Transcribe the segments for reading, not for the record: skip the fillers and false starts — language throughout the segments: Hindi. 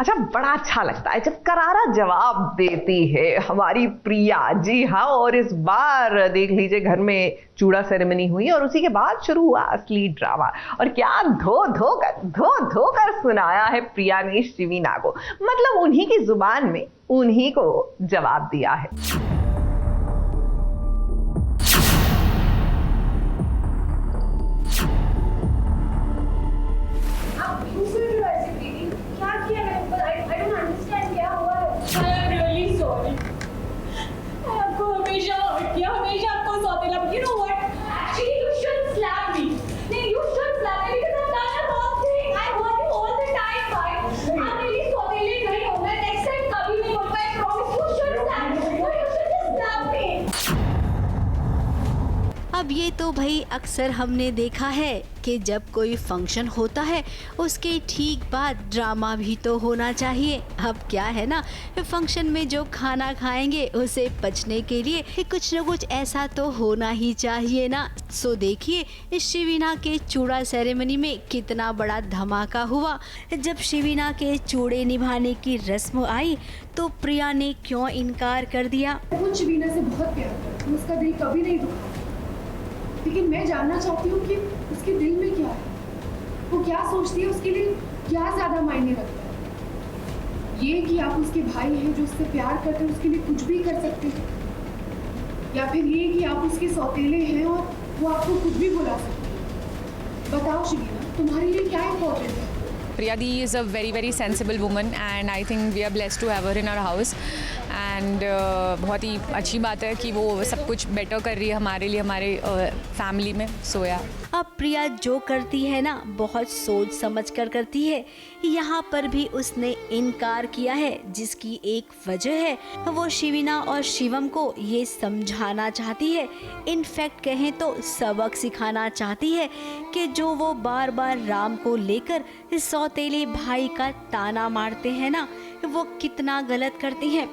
अच्छा, बड़ा अच्छा लगता है जब करारा जवाब देती है हमारी प्रिया। जी हाँ, और इस बार देख लीजिए घर में चूड़ा सेरेमनी हुई और उसी के बाद शुरू हुआ असली ड्रामा। और क्या धो कर सुनाया है प्रिया ने शिवीना को, मतलब उन्हीं की जुबान में उन्हीं को जवाब दिया है। अब ये तो भाई अक्सर हमने देखा है कि जब कोई फंक्शन होता है उसके ठीक बाद ड्रामा भी तो होना चाहिए। अब क्या है ना, फंक्शन में जो खाना खाएंगे उसे पचने के लिए कुछ न कुछ ऐसा तो होना ही चाहिए ना। सो देखिए शिवीना के चूड़ा सेरेमनी में कितना बड़ा धमाका हुआ। जब शिवीना के चूड़े निभाने की रस्म आई तो प्रिया ने क्यों इनकार कर दिया। वो शिवीना से बहुत प्यार करती हूँ, उसका दिल कभी नहीं दुखा, लेकिन मैं जानना चाहती हूँ कि उसके दिल में क्या है, वो क्या सोचती है, उसके लिए क्या ज्यादा मायने रखता है। ये कि आप उसके भाई हैं जो उससे प्यार करते हैं, उसके लिए कुछ भी कर सकते हैं, या फिर ये कि आप उसके सौतेले हैं और वो आपको कुछ भी बुला सकते हैं। बताओ शिवीना, तुम्हारे लिए क्या इम्पोर्टेंट है। Priya Di is a very very sensible woman and I think we are blessed to have her in our house and बहुत ही अच्छी बात है कि वो सब कुछ बेटर कर रही है हमारे लिए, हमारे फैमिली में। सोया अब प्रिया जो करती है ना बहुत सोच समझ कर करती है। यहाँ पर भी उसने इनकार किया है जिसकी एक वजह है, वो शिवीना और शिवम को ये समझाना चाहती है, इनफैक्ट कहें तो सबक सिखाना चाहती है कि जो वो बार बार राम को लेकर सौतेले भाई का ताना मारते हैं ना, वो कितना गलत करती हैं।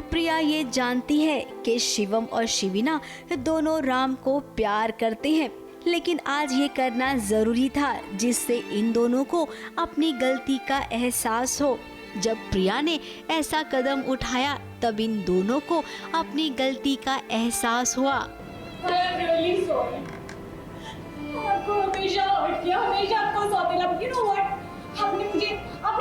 प्रिया ये जानती है कि शिवम और शिवीना दोनों राम को प्यार करते हैं, लेकिन आज ये करना जरूरी था जिससे इन दोनों को अपनी गलती का एहसास हो। जब प्रिया ने ऐसा कदम उठाया तब इन दोनों को अपनी गलती का एहसास हुआ। आपको हमेशा हर्ट किया, हमेशा आपको सौतेला, you know what? आपने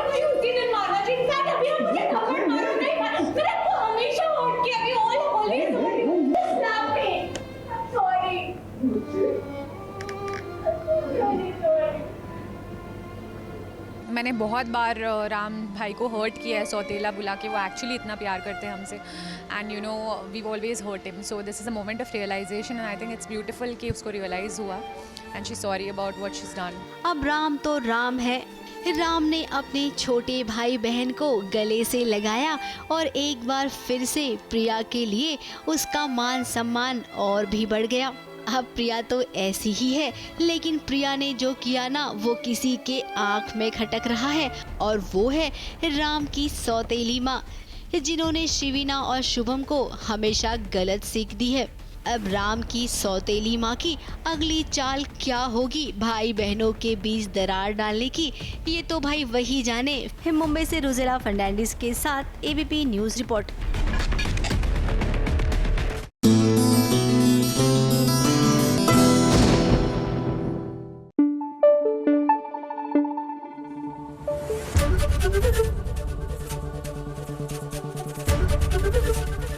मुझे उसी दिन मारना चाहिए। इनफैक्ट अभी आप मुझे थप्पड़ मारो नहीं, मैंने आपको हमेशा हर्ट किया। We all always hurt you. Just slap me. I'm sorry. मैंने बहुत बार राम भाई को हर्ट किया है सौतेला बुला के, वो एक्चुअली इतना प्यार करते हैं हमसे and you know we always hurt him. So this is a moment of realisation and I think it's beautiful कि उसको रियलाइज़ हुआ and she sorry about what she is done. अब राम तो राम है, राम ने अपने छोटे भाई बहन को गले से लगाया और एक बार फिर से प्रिया के लिए उसका मान सम्मान और भी बढ़ गया। अब प्रिया तो ऐसी ही है, लेकिन प्रिया ने जो किया ना वो किसी के आँख में खटक रहा है, और वो है राम की सौतेली माँ, जिन्होंने शिवीना और शुभम को हमेशा गलत सीख दी है। अब राम की सौतेली माँ की अगली चाल क्या होगी भाई बहनों के बीच दरार डालने की, ये तो भाई वही जाने। मुंबई से रुजेला फर्नांडिस के साथ ABP news report.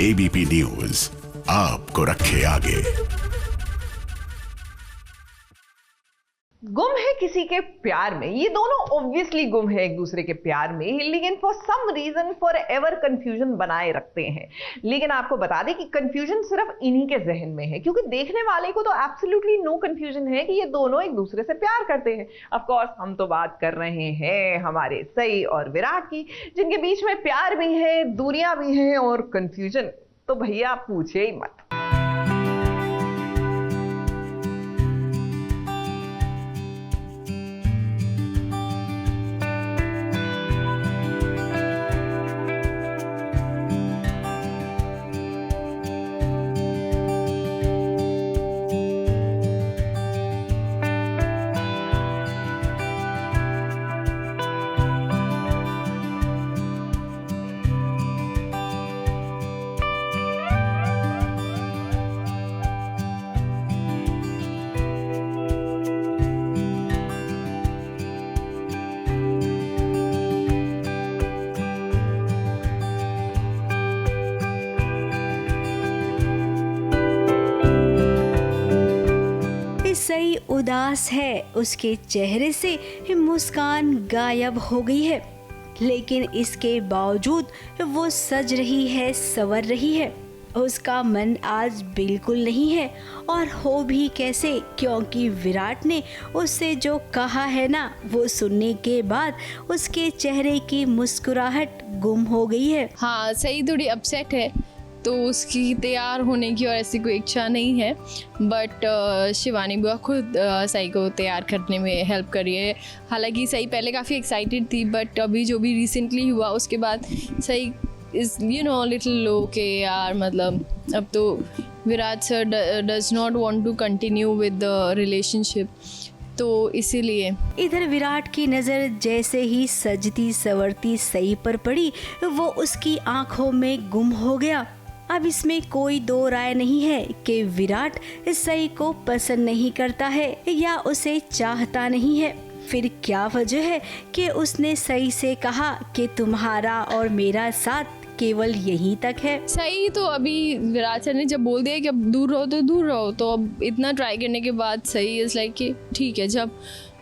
ABP news आपको रखे आगे। गुम है किसी के प्यार में, ये दोनों ऑब्वियसली गुम है एक दूसरे के प्यार में, लेकिन for some reason forever confusion बनाए रखते हैं। लेकिन आपको बता दें कि कंफ्यूजन सिर्फ इन्हीं के जहन में है, क्योंकि देखने वाले को तो एब्सोल्युटली नो कंफ्यूजन है कि ये दोनों एक दूसरे से प्यार करते हैं। ऑफ कोर्स हम तो बात कर रहे हैं हमारे सई और विराट की, जिनके बीच में प्यार भी है, दूरियां भी हैं और कंफ्यूजन तो भैया पूछे ही मत। उदास है, उसके चेहरे से मुस्कान गायब हो गई है, लेकिन इसके बावजूद वो सज रही है, संवर रही है। उसका मन आज बिल्कुल नहीं है, और हो भी कैसे, क्योंकि विराट ने उससे जो कहा है ना, वो सुनने के बाद उसके चेहरे की मुस्कुराहट गुम हो गई है। हाँ, सही थोड़ी अपसेट है, तो उसकी तैयार होने की और ऐसी कोई इच्छा नहीं है, बट शिवानी बुआ खुद सई को तैयार करने में हेल्प कर रही है। हालांकि सई पहले काफ़ी एक्साइटेड थी, बट अभी जो भी रिसेंटली हुआ उसके बाद सई इज़ लिटिल लो के यार, मतलब अब तो Virat sir does not want to continue with the relationship, तो इसीलिए। इधर विराट की नज़र जैसे ही सजती संवरती सई पर पड़ी, वो उसकी आंखों में गुम हो गया। अब इसमें कोई दो राय नहीं है कि विराट सई को पसंद नहीं करता है या उसे चाहता नहीं है। फिर क्या वजह है कि उसने सई से कहा कि तुम्हारा और मेरा साथ केवल यहीं तक है। सही तो अभी विराट सर ने जब बोल दिया कि अब दूर रहो तो दूर रहो, तो अब इतना ट्राई करने के बाद सही इज़ लाइक कि ठीक है, जब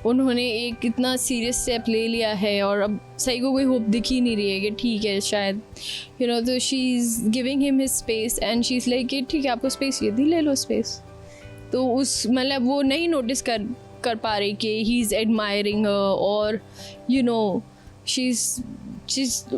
उन्होंने एक इतना सीरियस स्टेप ले लिया है और अब सही को कोई होप दिख ही नहीं रही है कि ठीक है शायद तो she is giving him his space and she is like कि ठीक है आपको स्पेस यदि ले लो स्पेस, तो उस मतलब वो नहीं नोटिस कर पा रही कि ही इज़ एडमायरिंग और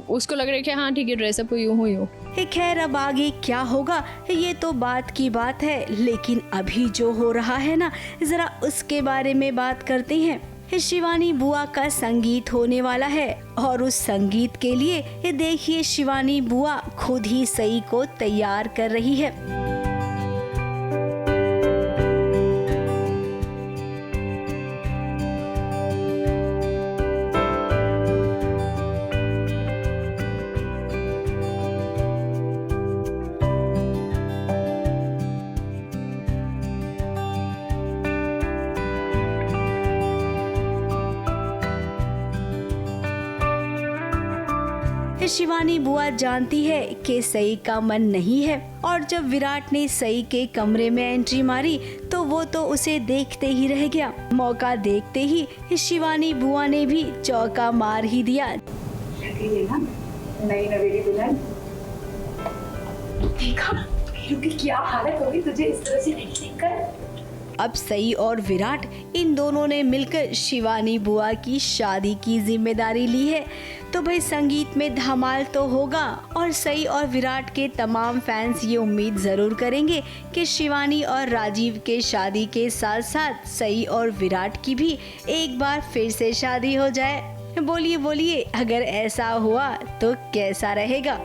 उसको लग रहा है कि हाँ ठीक है ड्रेसअप यूँ हो यूँ। खैर अब आगे क्या होगा ये तो बात की बात है, लेकिन अभी जो हो रहा है ना, जरा उसके बारे में बात करते हैं। शिवानी बुआ का संगीत होने वाला है, और उस संगीत के लिए देखिए शिवानी बुआ खुद ही सई को तैयार कर रही है। शिवानी बुआ जानती है कि सई का मन नहीं है, और जब विराट ने सई के कमरे में एंट्री मारी तो वो तो उसे देखते ही रह गया। मौका देखते ही शिवानी बुआ ने भी चौका मार ही दिया। नई नवेली दुल्हन, देखा हीरो की क्या हालत हो गई तुझे इस तरह से नहीं देखकर। अब सई और विराट इन दोनों ने मिलकर शिवानी बुआ की शादी की जिम्मेदारी ली है, तो भाई संगीत में धमाल तो होगा। और सई और विराट के तमाम फैंस ये उम्मीद ज़रूर करेंगे कि शिवानी और राजीव के शादी के साथ साथ सई और विराट की भी एक बार फिर से शादी हो जाए। बोलिए बोलिए, अगर ऐसा हुआ तो कैसा रहेगा।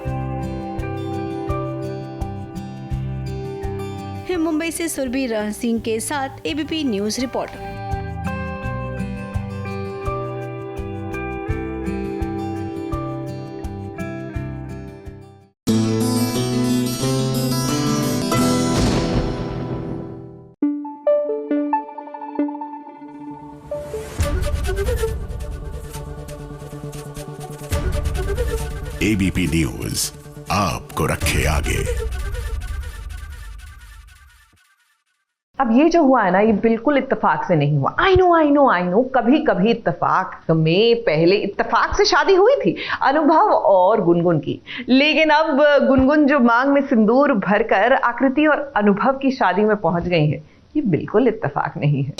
मुंबई से सुरभि रहन सिंह के साथ ABP news report. ABP news आपको रखे आगे। अब ये जो हुआ है ना, ये बिल्कुल इत्तेफाक से नहीं हुआ। आई नो कभी कभी इत्तेफाक में पहले इत्तेफाक से शादी हुई थी अनुभव और गुनगुन की, लेकिन अब गुनगुन जो मांग में सिंदूर भरकर आकृति और अनुभव की शादी में पहुंच गई है, ये बिल्कुल इत्तेफाक नहीं है।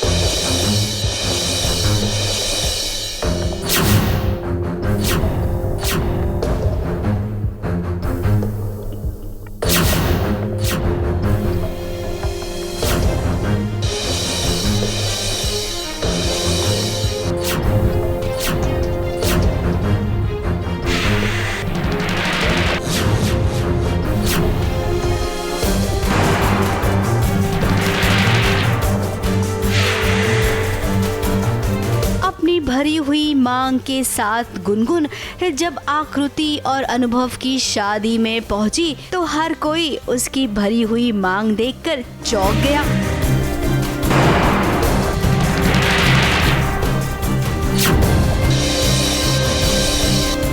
भरी हुई मांग के साथ गुनगुन जब आकृति और अनुभव की शादी में पहुंची तो हर कोई उसकी भरी हुई मांग देखकर चौंक गया।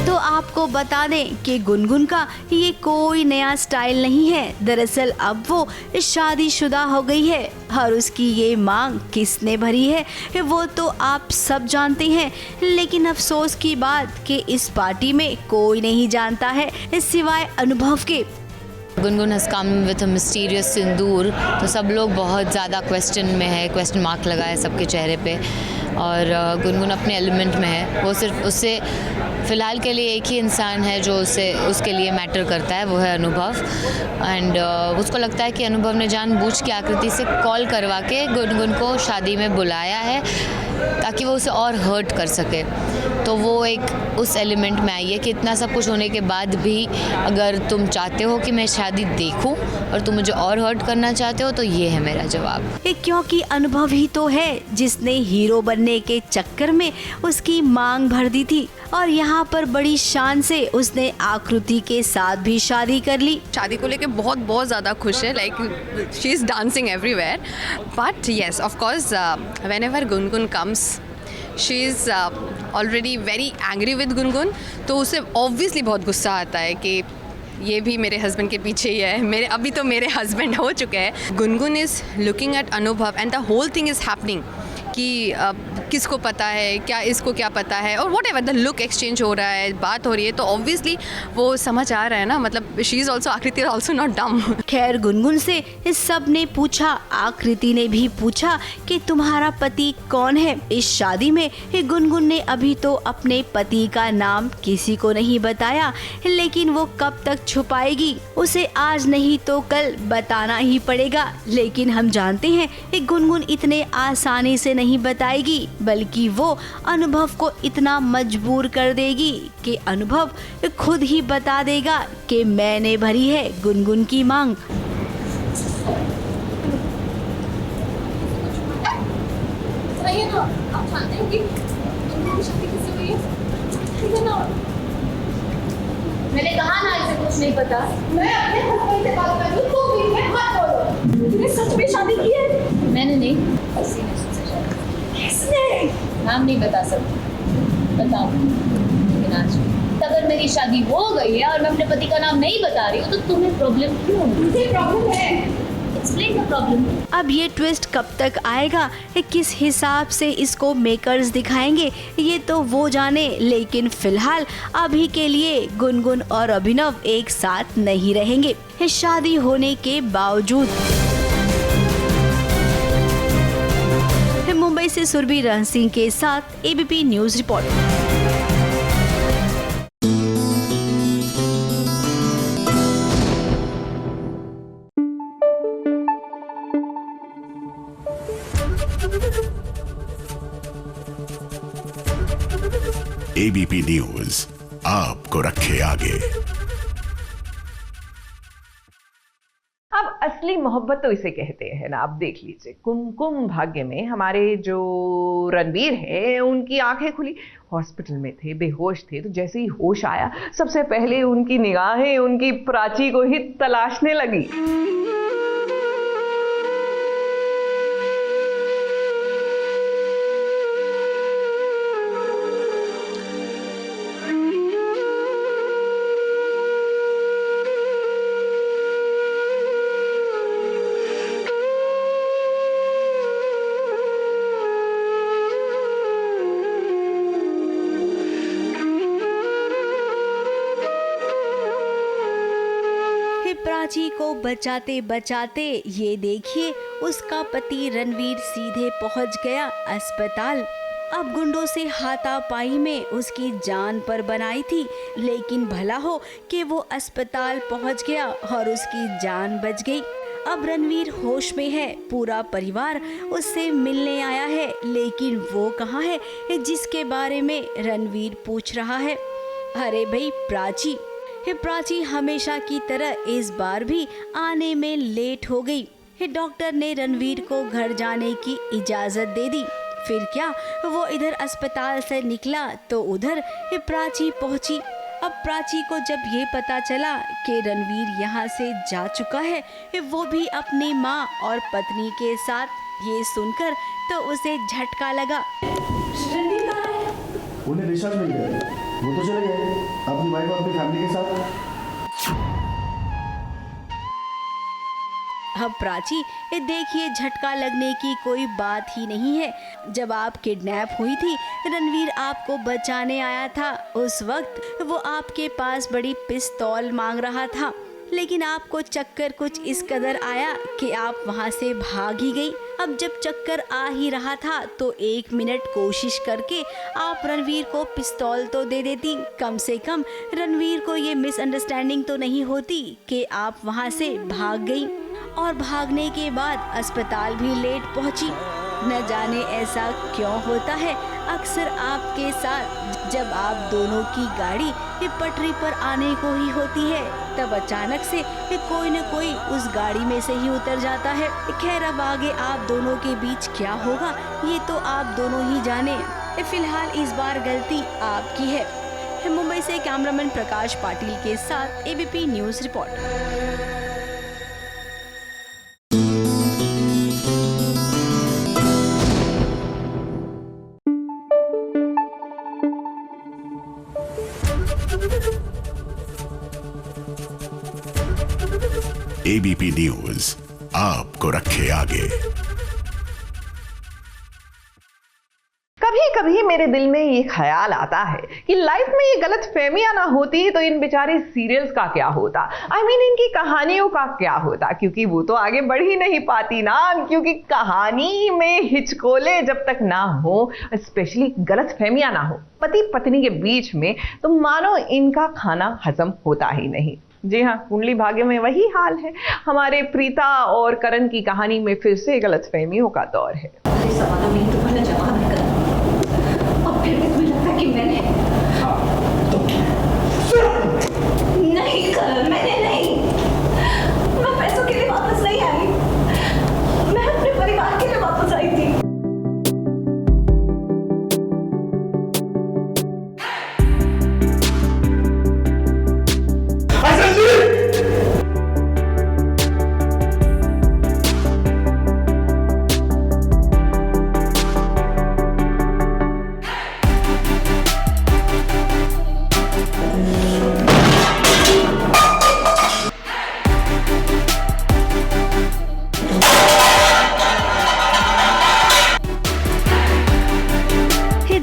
तो आप आपको बता दें कि गुनगुन का ये कोई नया स्टाइल नहीं है। दरअसल अब वो शादीशुदा हो गई है और उसकी ये मांग किसने भरी है वो तो आप सब जानते हैं। लेकिन अफसोस की बात कि इस पार्टी में कोई नहीं जानता है सिवाय अनुभव के। Gungun has come with a mysterious sindoor, तो सब लोग बहुत ज़्यादा क्वेश्चन में है, क्वेश्चन मार्क लगा है सबके चेहरे पे। और गुनगुन अपने एलिमेंट में है। वो सिर्फ उससे फ़िलहाल के लिए एक ही इंसान है जो उसके लिए मैटर करता है, वो है अनुभव। एंड उसको लगता है कि अनुभव ने जानबूझ के आकृति से कॉल करवा के गुनगुन को शादी में बुलाया है ताकि वो उसे और हर्ट कर सके। तो वो एक उस एलिमेंट में आई है कि इतना सब कुछ होने के बाद भी अगर तुम चाहते हो कि मैं शादी देखूं और तुम मुझे और हर्ट करना चाहते हो तो ये है मेरा जवाब। क्योंकि अनुभव ही तो है जिसने हीरो बनने के चक्कर में उसकी मांग भर दी थी और यहाँ पर बड़ी शान से उसने आकृति के साथ भी शादी कर ली। शादी को लेके बहुत ज़्यादा खुश है, like she is dancing everywhere. But yes, of course when ever Gungun comes she is already very angry with Gungun, तो उसे ऑब्वियसली बहुत गुस्सा आता है कि ये भी मेरे हस्बैंड के पीछे ही है, अभी तो मेरे हस्बैंड हो चुके हैं। Gungun is looking at Anubhav and the whole thing is happening कि किसको पता है, क्या इसको क्या पता है, और what ever the look exchange हो रहा है, बात हो रही है, तो ऑब्वियसली वो समझ आ रहा है ना, मतलब शी इज़ ऑल्सो, आकृति ऑल्सो नॉट डम। खैर गुनगुन से इस सब ने पूछा, आकृति ने भी पूछा कि तुम्हारा पति कौन है। इस शादी में गुनगुन ने अभी तो अपने पति का नाम किसी को नहीं बताया, लेकिन वो कब तक छुपाएगी, उसे आज नहीं तो कल बताना ही पड़ेगा। लेकिन हम जानते हैं कि गुनगुन इतने आसानी से नहीं बताएगी, बल्कि वो अनुभव को इतना मजबूर कर देगी कि अनुभव खुद ही बता देगा कि मैंने भरी है गुनगुन की मांग। मैंने कहा ना इसे कुछ नहीं पता। मैं अपने हस्बैंड से बात कर रही हूँ, तुम भी मत बोलो। तूने सच में शादी की है? मैंने नहीं, किसी ने मुझसे शादी की। किसने? नाम नहीं बता सकती, बताओ। लेकिन आज अगर मेरी शादी हो गई है और मैं अपने पति का नाम नहीं बता रही हूँ तो तुम्हें प्रॉब्लम क्यों? मुझे प्रॉब्लम है। अब ये ट्विस्ट कब तक आएगा, किस हिसाब से इसको मेकर्स दिखाएंगे, ये तो वो जाने। लेकिन फिलहाल अभी के लिए गुनगुन और अभिनव एक साथ नहीं रहेंगे शादी होने के बावजूद। मुंबई से सुरभि रहन सिंह के साथ ABP news report. ABP news आपको रखे आगे। अब असली मोहब्बत तो इसे कहते हैं ना। आप देख लीजिए कुमकुम भाग्य में हमारे जो रणवीर है, उनकी आंखें खुली, हॉस्पिटल में थे, बेहोश थे, तो जैसे ही होश आया सबसे पहले उनकी निगाहें उनकी प्राची को ही तलाशने लगी। प्राची को बचाते बचाते ये देखिए उसका पति रणवीर सीधे पहुंच गया अस्पताल। अब गुंडों से हाथापाई में उसकी जान पर बनाई थी, लेकिन भला हो कि वो अस्पताल पहुंच गया और उसकी जान बच गई। अब रणवीर होश में है, पूरा परिवार उससे मिलने आया है, लेकिन वो कहाँ है जिसके बारे में रणवीर पूछ रहा है। अरे भाई प्राची हमेशा की तरह इस बार भी आने में लेट हो गई। डॉक्टर ने रणवीर को घर जाने की इजाजत दे दी। फिर क्या, वो इधर अस्पताल से निकला तो उधर प्राची पहुंची। अब प्राची को जब ये पता चला कि रणवीर यहाँ से जा चुका है, वो भी अपनी माँ और पत्नी के साथ, ये सुनकर तो उसे झटका लगा। उन्हें डिस्चार्ज मिल गया, वो तो चले गए, अपनी वाइफ फैमिली के साथ। अब प्राची, ये देखिए झटका लगने की कोई बात ही नहीं है। जब आप किडनैप हुई थी, रणवीर आपको बचाने आया था। उस वक्त वो आपके पास बड़ी पिस्तौल मांग रहा था, लेकिन आपको चक्कर कुछ इस कदर आया कि आप वहाँ से भाग ही गई। अब जब चक्कर आ ही रहा था तो 1 मिनट कोशिश करके आप रणवीर को पिस्तौल तो दे देती। कम से कम रणवीर को ये मिसअंडरस्टैंडिंग तो नहीं होती कि आप वहाँ से भाग गई और भागने के बाद अस्पताल भी लेट पहुँची। न जाने ऐसा क्यों होता है अक्सर आपके साथ। जब आप दोनों की गाड़ी पटरी पर आने को ही होती है, तब अचानक से कोई न कोई उस गाड़ी में से ही उतर जाता है। खैर, अब आगे आप दोनों के बीच क्या होगा ये तो आप दोनों ही जाने। फिलहाल इस बार गलती आपकी है। मुंबई से कैमरामैन प्रकाश पाटिल के साथ ABP news report. ABP news आपको रखे आगे। कभी कभी मेरे दिल में ये ख्याल आता है कि लाइफ में ये गलत फहमियां ना होती तो इन बेचारे सीरियल्स का क्या होता। इनकी कहानियों का क्या होता, क्योंकि वो तो आगे बढ़ ही नहीं पाती ना, क्योंकि कहानी में हिचकोले जब तक ना हो, स्पेशली गलत फहमियां ना हो पति पत्नी के बीच में, तो मानो इनका खाना हजम होता ही नहीं। जी हाँ, कुंडली भाग्य में वही हाल है। हमारे प्रीता और करण की कहानी में फिर से गलतफहमियों का दौर है। अब फिर भी तुम्हें लगता है कि मैंने नहीं करण, मैंने नहीं। मैं पैसों के लिए वापस नहीं आई, मैं अपने परिवार के लिए वापस आई थी।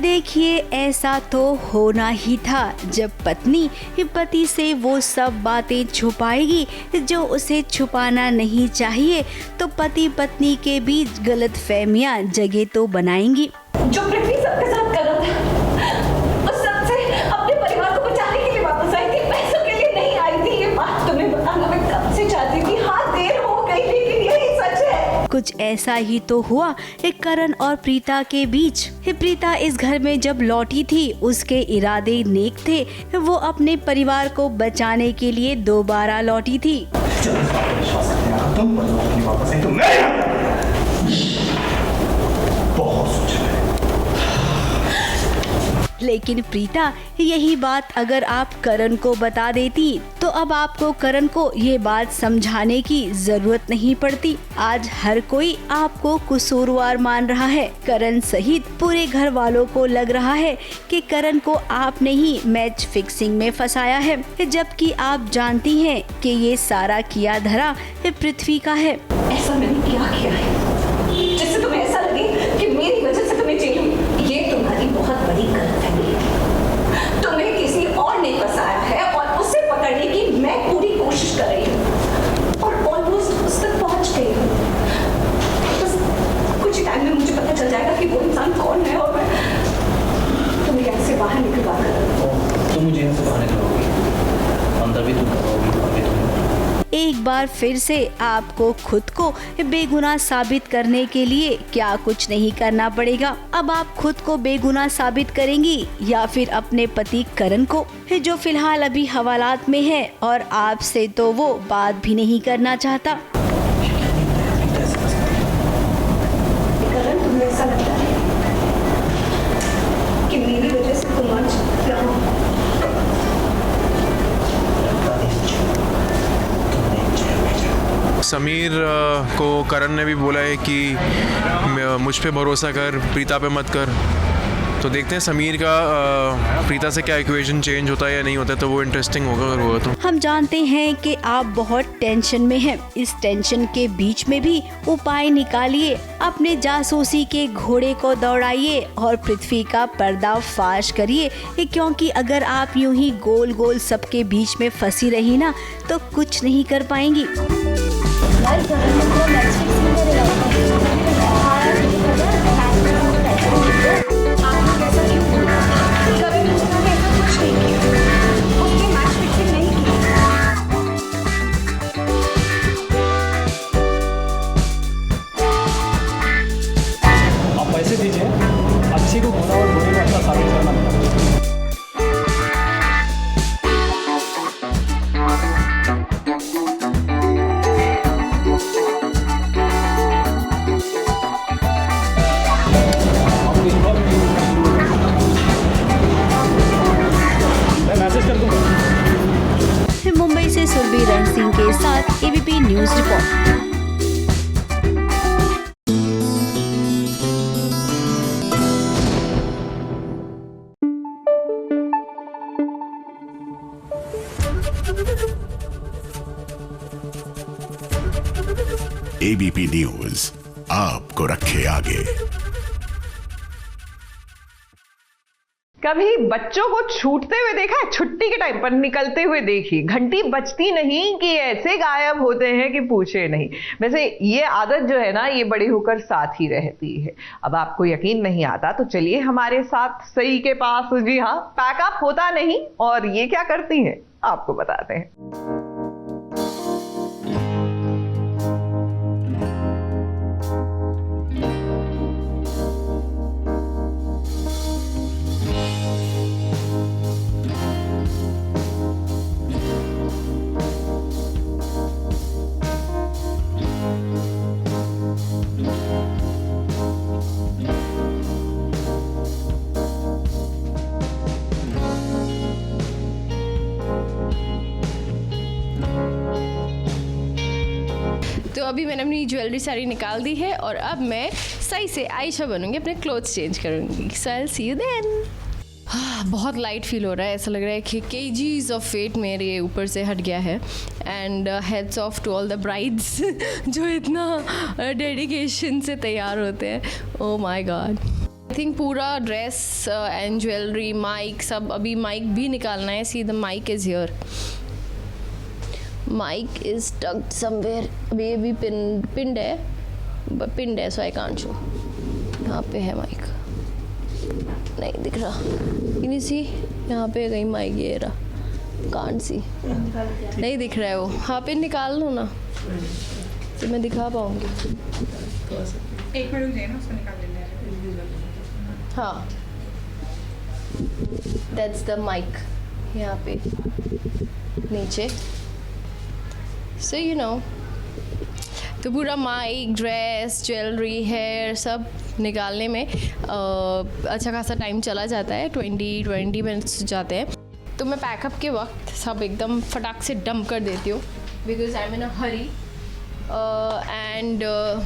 देखिए, ऐसा तो होना ही था जब पत्नी पति से वो सब बातें छुपाएगी जो उसे छुपाना नहीं चाहिए, तो पति पत्नी के बीच गलतफहमियां जगह तो बनाएंगी। जो पृथ्वी सबके साथ कर रहा था, उस सबसे अपने परिवार को बचाने के लिए वापस आई थी, पैसों के लिए नहीं आई थी। ये बात तुम्हें बताना मैं कब से चाहती थी। हाँ, देर हो गई, लेकिन यही सच है। कुछ ऐसा ही तो हुआ करण और प्रीता के बीच। प्रीता इस घर में जब लौटी थी, उसके इरादे नेक थे। वो अपने परिवार को बचाने के लिए दोबारा लौटी थी। लेकिन प्रीता, यही बात अगर आप करण को बता देती तो अब आपको करण को ये बात समझाने की जरूरत नहीं पड़ती। आज हर कोई आपको कसूरवार मान रहा है। करण सहित पूरे घर वालों को लग रहा है कि करण को आपने ही मैच फिक्सिंग में फंसाया है, जबकि आप जानती हैं कि ये सारा किया धरा पृथ्वी का है। ऐसा मैंने क्या किया है जिससे तुम्हें ऐसा लगे कि मेरी वजह से तुम्हें जेल हुई? ये तुम्हारी बहुत बड़ी गलतफहमी है। तुम्हें किसी और ने फंसाया है और उसे पकड़ने की मैं पूरी कोशिश कर रही हूँ और ऑलमोस्ट उस तक पहुँच गई हूँ। बस कुछ टाइम में मुझे पता चल जाएगा कि वो इंसान कौन है और मैं तुम्हें यहाँ से बाहर निकलवा कर। तुम मुझे यहाँ से बाहर निकलवाओगी, अंदर भी तुम करवाओगी, बाहर भी तुम। एक बार फिर से आपको खुद को बेगुनाह साबित करने के लिए क्या कुछ नहीं करना पड़ेगा। अब आप खुद को बेगुनाह साबित करेंगी या फिर अपने पति करण को, जो फिलहाल अभी हवालात में है और आपसे तो वो बात भी नहीं करना चाहता। करण, तुम्हें ऐसा लगता है कि मेरी वजह से तुम आज क्या हो? समीर को करण ने भी बोला है कि मुझ पे भरोसा कर, प्रीता पे मत कर। तो देखते हैं समीर का प्रीता से क्या इक्वेशन चेंज होता है या नहीं होता है, तो वो इंटरेस्टिंग होगा अगर होगा तो। हम जानते हैं कि आप बहुत टेंशन में हैं। इस टेंशन के बीच में भी उपाय निकालिए, अपने जासूसी के घोड़े को दौड़ाइए और पृथ्वी का पर्दाफाश करिए, क्योंकि अगर आप यूं ही गोल गोल सबके बीच में फंसी रही ना तो कुछ नहीं कर पाएंगी। आप पैसे दीजिए, अच्छी को घोड़ा और घोड़े को अच्छा साबित करना पड़ेगा। मुंबई से सुरभीर सिंह के साथ ABP news report. ABP news आपको रखे आगे। कभी बच्चों को छूटते हुए देखा है? छुट्टी के टाइम पर निकलते हुए देखिए, घंटी बजती नहीं कि ऐसे गायब होते हैं कि पूछे नहीं। वैसे ये आदत जो है ना, ये बड़े होकर साथ ही रहती है। अब आपको यकीन नहीं आता तो चलिए हमारे साथ सई के पास। जी हाँ, पैकअप होता नहीं और ये क्या करती हैं आपको बताते हैं। तो अभी मैंने अपनी ज्वेलरी सारी निकाल दी है और अब मैं सही से आयशा बनूंगी, अपने क्लोथ्स चेंज करूंगी। So I will see you then. बहुत लाइट फील हो रहा है, ऐसा लग रहा है कि केजीज ऑफ वेट मेरे ऊपर से हट गया है। And heads off to all the brides जो इतना डेडिकेशन से तैयार होते हैं। Oh my god. I think पूरा ड्रेस एंड ज्वेलरी, माइक, सब अभी माइक भी निकालना है। See the mic is here, mic is tucked somewhere. अभी पिंड है सो आई कांट शो। यहाँ पे है माइक, नहीं दिख रहा। नहीं सी, यहाँ पे कहीं माइक, ये रहा, कांट सी, नहीं दिख रहा है वो। हाँ पिन निकाल लो ना तो मैं दिखा पाऊंगी। एक मिनट रुक ना, उसको निकाल लेना। हाँ दैट्स द माइक, यहाँ पे नीचे। सो यू नो, तो पूरा माइक, ड्रेस, ज्वेलरी, हेयर सब निकालने में अच्छा खासा टाइम चला जाता है। 20 मिनट्स जाते हैं। तो मैं पैकअप के वक्त सब एकदम फटाक से डंप कर देती हूँ, because I am in a Hari. And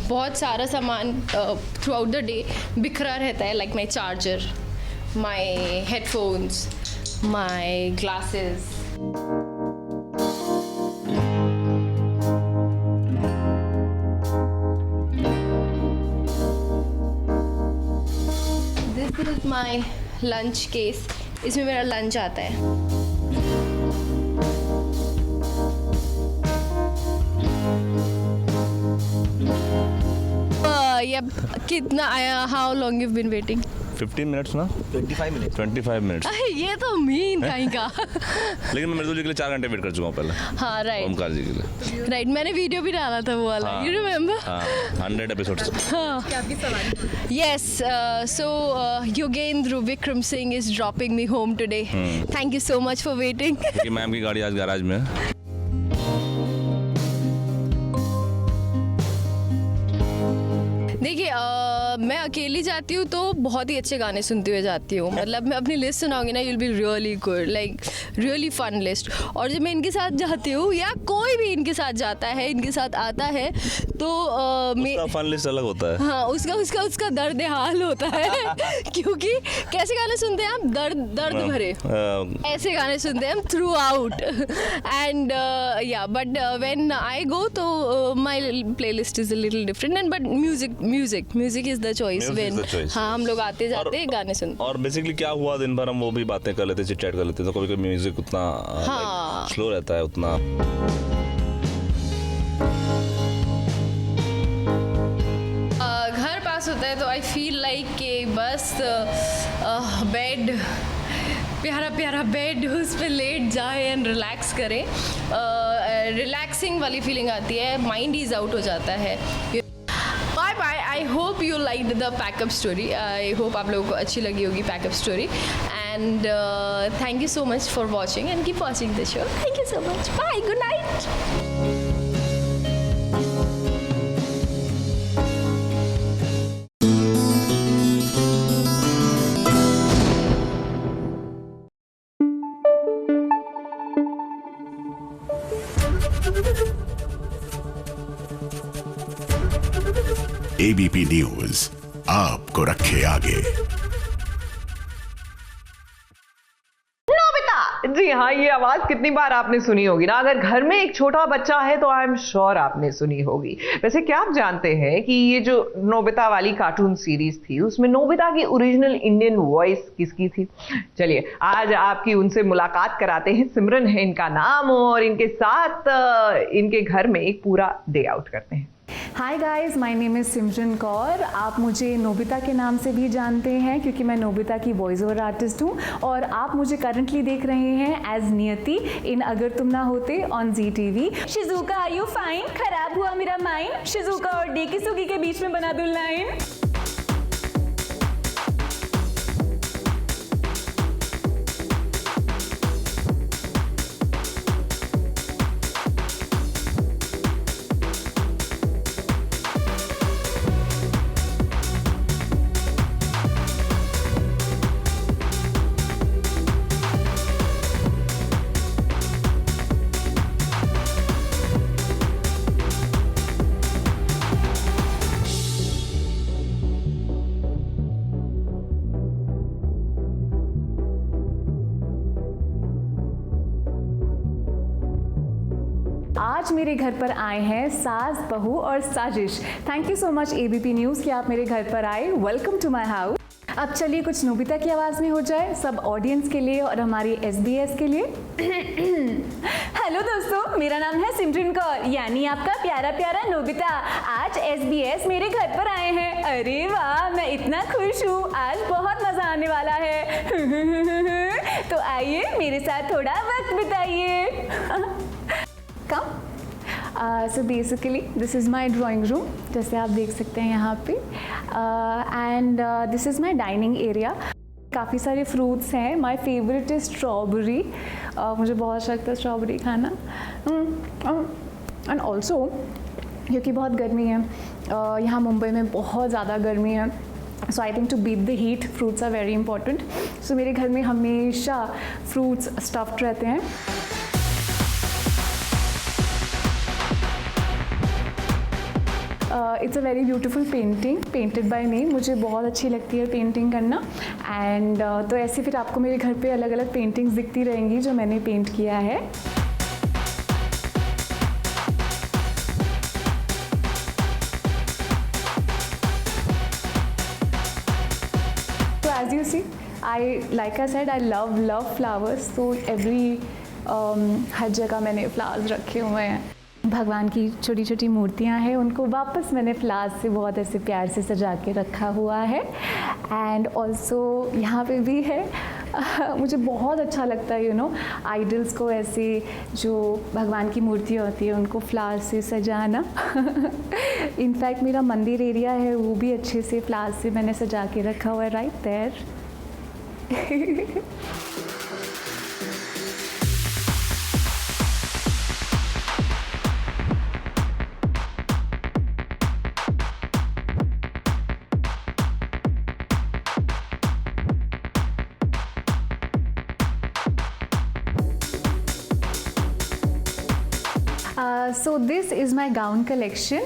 बहुत सारा सामान थ्रू आउट द डे बिखरा रहता है, like my charger, my headphones, my glasses. This is my lunch case, इसमें मेरा लंच आता है। ये कितना आया? How long you been waiting? 15 minutes ना, 25 मिनट्स। ये तो मीन कहीं का। लेकिन मैं मृदुल जी के लिए 4 घंटे वेट कर चुका हूँ पहले। हाँ राइट, ओमकार जी के लिए। राइट, मैंने वीडियो भी डाला था वो वाला, यू रिमेम्बर? हाँ 100 एपिसोड्स। हाँ, yes, so Yogendra Vikram Singh is dropping me home today. Thank you so much for waiting. क्योंकि मैम की गाड़ी आज गैराज में है। देखिए मैं अकेली जाती हूँ तो बहुत ही अच्छे गाने सुनते हुए जाती हूँ, मतलब मैं अपनी लिस्ट सुनाऊंगी ना, you will be really good, like really fun list. और जब मैं इनके साथ जाती हूँ या कोई भी इनके साथ जाता है, इनके साथ आता है तो फन लिस्ट अलग होता है। हाँ, उसका दर्द हाल होता है क्योंकि कैसे गाने सुनते हैं हम, दर्द भरे ऐसे गाने सुनते हैं हम थ्रू आउट एंड या बट व्हेन आई गो तो my playlist is a little different and but music is the choice when हाँ हम लोग आते जाते गाने सुनते। और बेसिकली क्या हुआ दिन भर हम वो भी बातें कर लेते, चिट चैट कर लेते, तो कभी कभी म्यूजिक उतना स्लो रहता है उतना। घर पास होता है तो आई फील लाइक कि बस बेड, प्यारा प्यारा बेड, उस पर लेट जाए एंड रिलैक्स करें, रिलैक्सिंग वाली फीलिंग आती है, माइंड ईज आउट हो जाता है। Bye bye, I hope you liked the packup story, I hope आप लोगों को अच्छी लगी होगी packup story and thank you so much for watching and keep watching the show. Thank you so much, bye, good night. ABP news आपको रखे आगे। जी हाँ, ये आवाज कितनी बार आपने सुनी होगी ना। अगर घर में एक छोटा बच्चा है तो आई एम श्योर आपने सुनी होगी। वैसे क्या आप जानते हैं कि ये जो नोबिता वाली कार्टून सीरीज थी उसमें नोबिता की ओरिजिनल इंडियन वॉइस किसकी थी? चलिए आज आपकी उनसे मुलाकात कराते हैं। सिमरन है इनका नाम और इनके साथ इनके घर में एक पूरा डे आउट करते हैं। Hi guys, my name is Simran Kaur. आप मुझे नोबिता के नाम से भी जानते हैं क्योंकि मैं नोबिता की वॉइस ओवर आर्टिस्ट हूँ और आप मुझे करंटली देख रहे हैं एज नियति इन अगर तुम ना होते on Zee TV. Shizuka are you fine? खराब हुआ मेरा माइंड, शिजुका और डेकी सुगी के बीच में बना दूं लाइन। आज मेरे घर पर आए हैं सास, बहू और साजिश। Thank you so much ABP news कि आप मेरे घर पर आए। Welcome to my house. अब चलिए कुछ नोबिता की आवाज़ में हो जाए, सब ऑडियंस के लिए और हमारी SBS के लिए। हेलो दोस्तों, मेरा नाम है सिमरन कौर यानी आपका प्यारा प्यारा नोबिता। आज SBS मेरे घर पर आए हैं। अरे वाह, मैं इतना खुश हूँ, आज बहुत मज़ा आने वाला है। तो आइए मेरे साथ थोड़ा वक्त बिताइए। Come. So basically this is my drawing room, जैसे आप देख सकते हैं यहाँ पे, and this is my dining area. काफ़ी सारे फ्रूट्स हैं। माई फेवरेट इज़ स्ट्रॉबेरी, मुझे बहुत शौक था स्ट्रॉबेरी खाना। एंड ऑल्सो क्योंकि बहुत गर्मी है यहाँ मुंबई में, बहुत ज़्यादा गर्मी है, so I think to beat the heat fruits are very important. So मेरे घर में हमेशा फ्रूट्स स्टफ्ड रहते हैं। It's a very beautiful painting painted by me. मुझे बहुत अच्छी लगती है पेंटिंग करना एंड तो ऐसे फिर आपको मेरे घर पे अलग अलग पेंटिंग्स दिखती रहेंगी जो मैंने पेंट किया है। तो as you see, like I said, I love flowers, so हर जगह मैंने फ्लावर्स रखे हुए हैं। भगवान की छोटी छोटी मूर्तियां हैं, उनको वापस मैंने फ्लावर्स से बहुत ऐसे प्यार से सजा के रखा हुआ है। एंड ऑल्सो यहाँ पे भी है। मुझे बहुत अच्छा लगता है आइडल्स को ऐसे, जो भगवान की मूर्तियाँ होती है उनको फ्लावर्स से सजाना। इनफैक्ट मेरा मंदिर एरिया है वो भी अच्छे से फ्लावर्स से मैंने सजा के रखा हुआ है, right there. So this is my gown collection.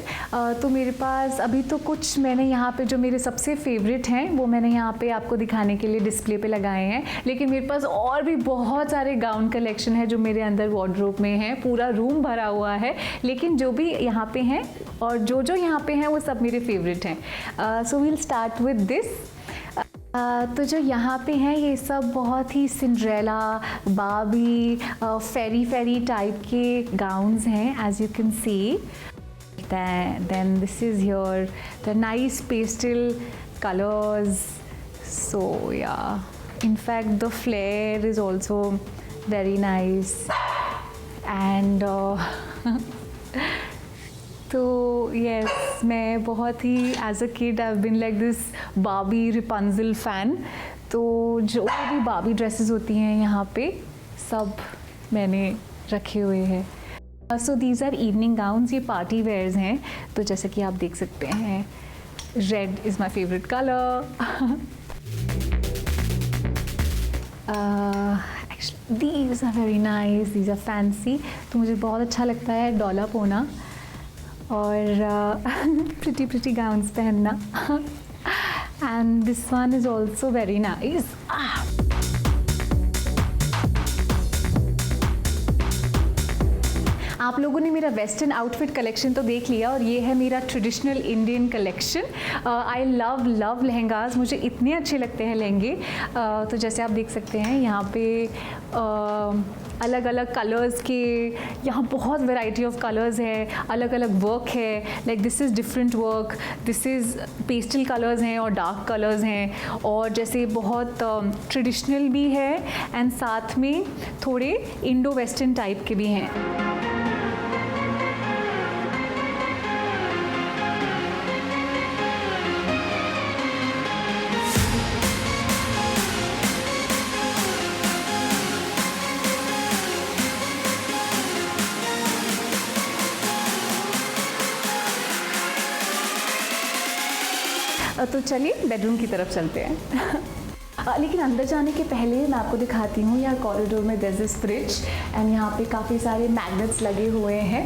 तो मेरे पास अभी तो कुछ मैंने यहाँ पे जो मेरे सबसे फेवरेट हैं वो मैंने यहाँ पे आपको दिखाने के लिए डिस्प्ले पे लगाए हैं, लेकिन मेरे पास और भी बहुत सारे गाउन कलेक्शन है जो मेरे अंदर वार्डरोब में है, पूरा रूम भरा हुआ है। लेकिन जो भी यहाँ पे हैं और जो यहाँ पे हैं वो सब मेरे फेवरेट हैं। So we'll start with this. तो जो यहाँ पे हैं ये सब बहुत ही सिंड्रेला, बार्बी, फेरी टाइप के गाउन्स हैं, as you can see. Then this is here the nice pastel colors. So yeah, in fact the flare is also very nice. And तो yes, मैं बहुत ही as a kid I have been like this Barbie Rapunzel fan. तो जो भी बार्बी ड्रेसेस होती हैं यहाँ पे सब मैंने रखे हुए हैं। So these are evening gowns, ये पार्टी वेयर्स हैं। तो जैसे कि आप देख सकते हैं, red is my favourite colour. Actually these are very nice, these are fancy. तो मुझे बहुत अच्छा लगता है डॉलर पोना और प्रिटी गाउन्स पहनना। And this one is also very nice. आप लोगों ने मेरा वेस्टर्न आउटफिट कलेक्शन तो देख लिया और ये है मेरा traditional Indian collection. I love lehengas, मुझे इतने अच्छे लगते हैं लहंगे। तो जैसे आप देख सकते हैं यहाँ पे अलग अलग कलर्स के, यहाँ बहुत वैरायटी ऑफ कलर्स है, अलग अलग वर्क है। Like this is different work, this is pastel colours हैं और डार्क कलर्स हैं, और जैसे बहुत ट्रेडिशनल भी है एंड साथ में थोड़े इंडो वेस्टर्न टाइप के भी हैं। तो चलिए बेडरूम की तरफ चलते हैं। लेकिन अंदर जाने के पहले मैं आपको दिखाती हूँ, यहाँ कॉरिडोर में देयर इज फ्रिज एंड यहाँ पे काफ़ी सारे मैग्नेट्स लगे हुए हैं।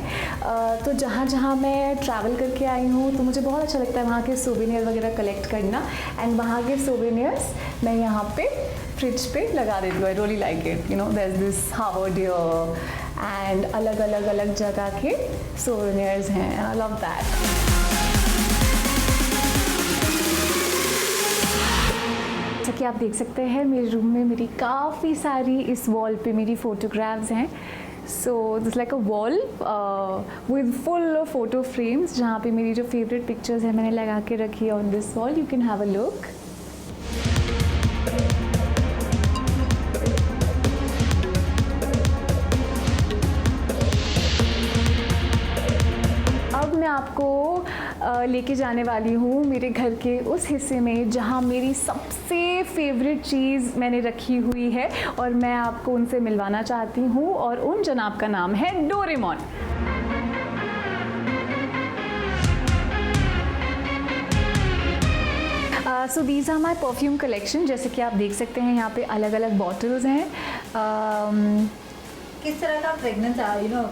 तो जहाँ जहाँ मैं ट्रैवल करके आई हूँ तो मुझे बहुत अच्छा लगता है वहाँ के सोवेनियर वगैरह कलेक्ट करना, एंड वहाँ के सोवेनियर्स मैं यहाँ पे फ्रिज पे लगा देती हूँ। I really like it, you know, there is this Harvard and अलग जगह के सोवेनियर्स हैं, आई लव दैट। जैसा कि आप देख सकते हैं मेरे रूम में मेरी काफ़ी सारी इस वॉल पे मेरी फ़ोटोग्राफ्स हैं। So this like a wall with full of photo frames, जहाँ पे मेरी जो फेवरेट पिक्चर्स हैं मैंने लगा के रखी है on this wall. You can have a look. अब मैं आपको लेके जाने वाली हूँ मेरे घर के उस हिस्से में जहाँ मेरी सबसे फेवरेट चीज़ मैंने रखी हुई है, और मैं आपको उनसे मिलवाना चाहती हूँ, और उन जनाब का नाम है Doraemon. So these are my perfume collection. जैसे कि आप देख सकते हैं यहाँ पे अलग अलग बॉटल्स हैं। किस तरह का फ्रेगनेंस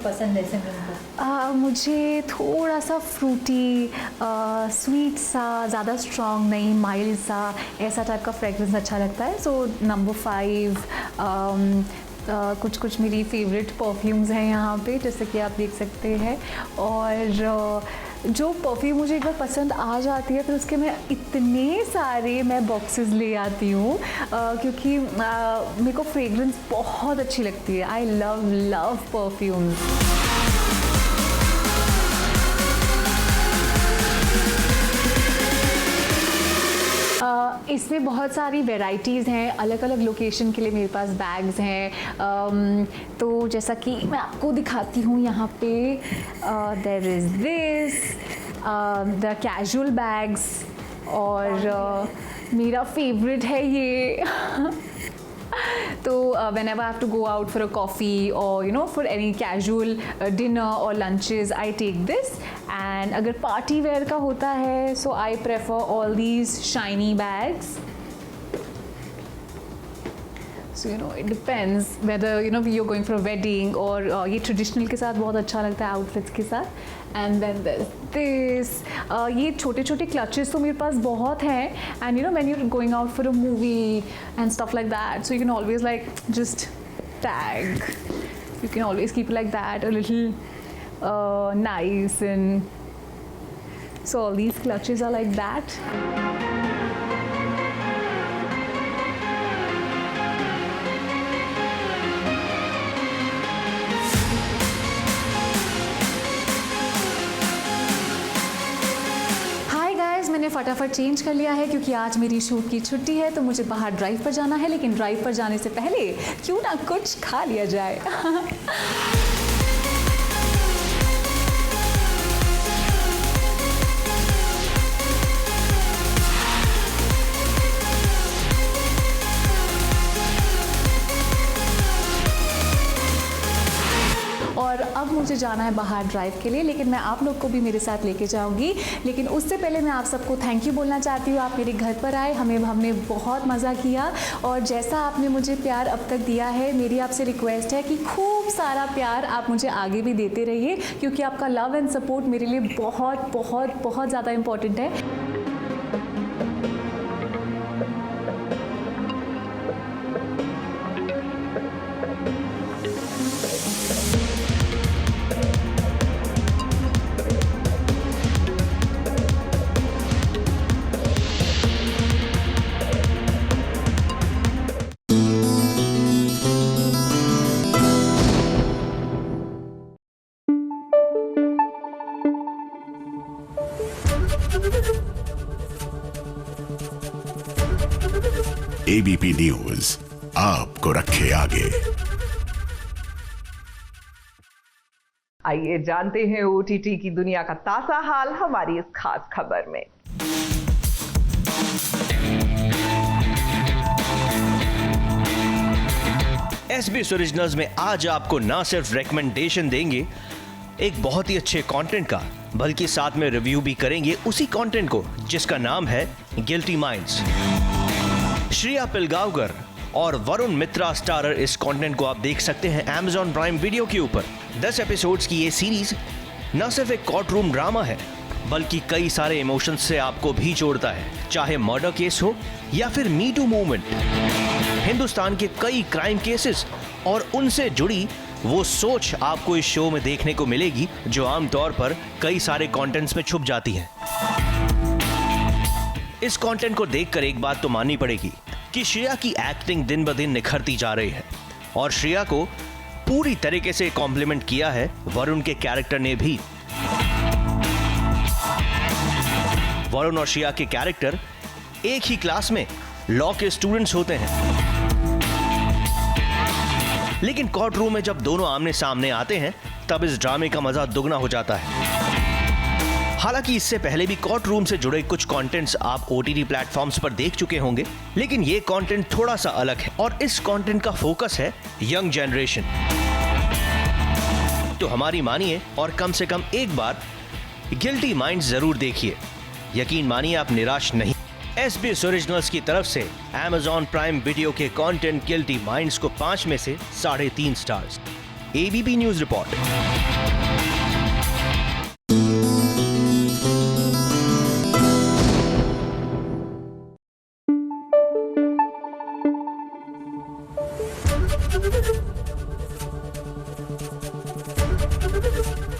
पसंद है सिमरन को? मुझे थोड़ा सा फ्रूटी, स्वीट सा, ज़्यादा स्ट्रॉन्ग नहीं, माइल्ड सा, ऐसा टाइप का फ्रेगनेंस अच्छा लगता है। सो नंबर 5 कुछ मेरी फेवरेट परफ्यूम्स हैं यहाँ पे, जैसे कि आप देख सकते हैं। और जो परफ्यूम मुझे एक बार पसंद आ जाती है फिर उसके मैं इतने सारे बॉक्सेस ले आती हूँ, क्योंकि मेरे को फ्रेगरेंस बहुत अच्छी लगती है। I love perfumes. इसमें बहुत सारी वैरायटीज़ हैं, अलग अलग लोकेशन के लिए मेरे पास बैग्स हैं। तो जैसा कि मैं आपको दिखाती हूँ यहाँ पे, there is this the casual bags, और मेरा फेवरेट है ये। तो whenever I have to go out for a coffee or for any casual dinner or lunches, I take this. And अगर party wear का होता है, so I prefer all these shiny bags. So it depends whether we are going for a wedding, और ये ट्रेडिशनल के साथ बहुत अच्छा लगता है आउटफिट्स के साथ। एंड देन दिस ये छोटे छोटे क्लचेस तो मेरे पास बहुत हैं, and when you are going out for a movie and stuff like that, so you can always like just tag, you can always keep it like that, a little nice, and so all these clutches are like that. मैंने फटाफट चेंज कर लिया है क्योंकि आज मेरी शूट की छुट्टी है, तो मुझे बाहर ड्राइव पर जाना है, लेकिन ड्राइव पर जाने से पहले क्यों ना कुछ खा लिया जाए। और अब मुझे जाना है बाहर ड्राइव के लिए, लेकिन मैं आप लोग को भी मेरे साथ लेके जाऊंगी। लेकिन उससे पहले मैं आप सबको थैंक यू बोलना चाहती हूँ। आप मेरे घर पर आए, हमने बहुत मज़ा किया, और जैसा आपने मुझे प्यार अब तक दिया है, मेरी आपसे रिक्वेस्ट है कि खूब सारा प्यार आप मुझे आगे भी देते रहिए, क्योंकि आपका लव एंड सपोर्ट मेरे लिए बहुत बहुत बहुत ज़्यादा इम्पॉर्टेंट है। एबीपी न्यूज आपको रखे आगे। आइए जानते हैं ओटीटी की दुनिया का ताजा हाल हमारी इस खास खबर में। SBS ओरिजिनल्स में आज आपको ना सिर्फ रेकमेंडेशन देंगे एक बहुत ही अच्छे कंटेंट का, बल्कि साथ में रिव्यू भी करेंगे उसी कंटेंट को जिसका नाम है गिल्टी माइंड्स। श्रेया पिलगावकर और वरुण मित्रा स्टारर इस कंटेंट को आप देख सकते हैं Amazon प्राइम वीडियो के ऊपर। 10 एपिसोड्स की ये सीरीज न सिर्फ एक कोर्ट रूम ड्रामा है, बल्कि कई सारे इमोशंस से आपको भी जोड़ता है, चाहे मर्डर केस हो या फिर मी टू मूवमेंट। हिंदुस्तान के कई क्राइम केसेस और उनसे जुड़ी वो सोच आपको इस शो में देखने को मिलेगी, जो आमतौर पर कई सारे कंटेंट्स में छुप जाती है। इस कंटेंट को देखकर एक बात तो माननी पड़ेगी कि श्रेया की एक्टिंग दिन ब दिन निखरती जा रही है, और श्रेया को पूरी तरीके से कॉम्प्लीमेंट किया है वरुण के कैरेक्टर ने भी। वरुण और श्रेया के कैरेक्टर एक ही क्लास में लॉ के स्टूडेंट्स होते हैं, लेकिन कोर्ट रूम में जब दोनों आमने सामने आते हैं तब इस ड्रामे का मजा दुगना हो जाता है। हालांकि इससे पहले भी कोर्ट रूम से जुड़े कुछ कंटेंट्स आप OTT प्लेटफॉर्म्स पर देख चुके होंगे, लेकिन ये कंटेंट थोड़ा सा अलग है और इस कंटेंट का फोकस है यंग जनरेशन। तो हमारी मानिए और कम से कम एक बार गिल्टी माइंड्स जरूर देखिए, यकीन मानिए आप निराश नहीं। SBS ओरिजिनल्स की तरफ से Amazon प्राइम वीडियो के कंटेंट गिल्टी माइंड्स को 5 में से 3.5 stars. ABP news report.